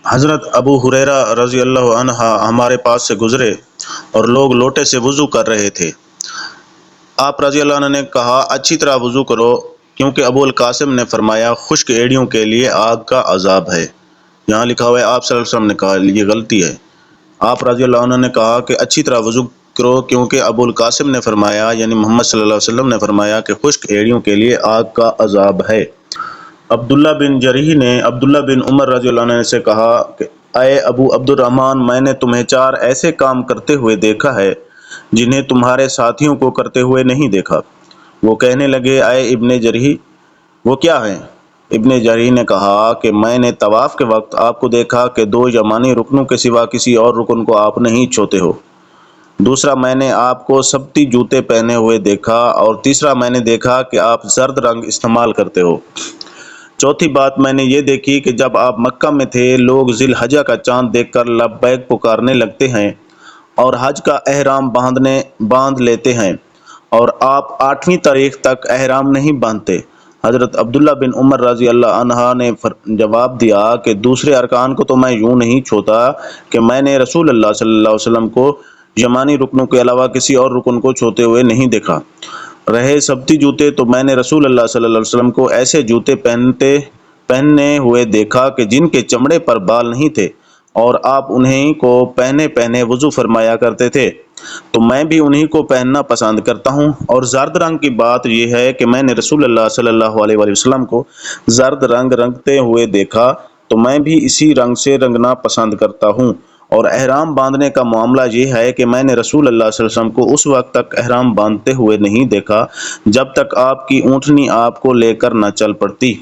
حضرت ابو ہریرہ رضی اللہ عنہ ہمارے پاس سے گزرے اور لوگ لوٹے سے وضو کر رہے تھے۔ آپ رضی اللہ عنہ نے کہا اچھی طرح وضو کرو، کیونکہ ابو القاسم نے فرمایا خشک ایڑیوں کے لیے آگ کا عذاب ہے۔ یہاں لکھا ہوا ہے آپ صلی اللہ علیہ وسلم نے کہا، یہ غلطی ہے۔ آپ رضی اللہ عنہ نے کہا کہ اچھی طرح وضو کرو، کیونکہ ابو القاسم نے فرمایا، یعنی محمد صلی اللہ علیہ وسلم نے فرمایا کہ خشک ایڑیوں کے لیے آگ کا عذاب ہے۔ عبداللہ بن جریح نے عبداللہ بن عمر رضی اللہ عنہ سے کہا کہ اے ابو عبد الرحمن، میں نے تمہیں 4 ایسے کام کرتے ہوئے دیکھا ہے جنہیں تمہارے ساتھیوں کو کرتے ہوئے نہیں دیکھا۔ وہ کہنے لگے اے ابن جریح، وہ کیا ہیں؟ ابن جریح نے کہا کہ میں نے طواف کے وقت آپ کو دیکھا کہ 2 یمانی رکنوں کے سوا کسی اور رکن کو آپ نہیں چھوتے ہو۔ دوسرا، میں نے آپ کو سبتی جوتے پہنے ہوئے دیکھا، اور تیسرا میں نے دیکھا کہ آپ زرد رنگ استعمال کرتے ہو۔ چوتھی بات میں نے یہ دیکھی کہ جب آپ مکہ میں تھے لوگ ذی الحجہ کا چاند دیکھ کر لبیک پکارنے لگتے ہیں اور حج کا احرام باندھ لیتے ہیں، اور آپ 8ویں تاریخ تک احرام نہیں باندھتے۔ حضرت عبداللہ بن عمر رضی اللہ عنہ نے جواب دیا کہ دوسرے ارکان کو تو میں یوں نہیں چھوتا کہ میں نے رسول اللہ صلی اللہ علیہ وسلم کو یمانی رکنوں کے علاوہ کسی اور رکن کو چھوتے ہوئے نہیں دیکھا۔ رہے سبتی جوتے، تو میں نے رسول اللہ صلی اللہ علیہ وسلم کو ایسے جوتے پہننے ہوئے دیکھا کہ جن کے چمڑے پر بال نہیں تھے، اور آپ انہیں کو پہنے وضو فرمایا کرتے تھے، تو میں بھی انہیں کو پہننا پسند کرتا ہوں۔ اور زرد رنگ کی بات یہ ہے کہ میں نے رسول اللہ صلی اللہ علیہ وسلم کو زرد رنگ رنگتے ہوئے دیکھا، تو میں بھی اسی رنگ سے رنگنا پسند کرتا ہوں۔ اور احرام باندھنے کا معاملہ یہ ہے کہ میں نے رسول اللہ صلی اللہ علیہ وسلم کو اس وقت تک احرام باندھتے ہوئے نہیں دیکھا جب تک آپ کی اونٹنی آپ کو لے کر نہ چل پڑتی۔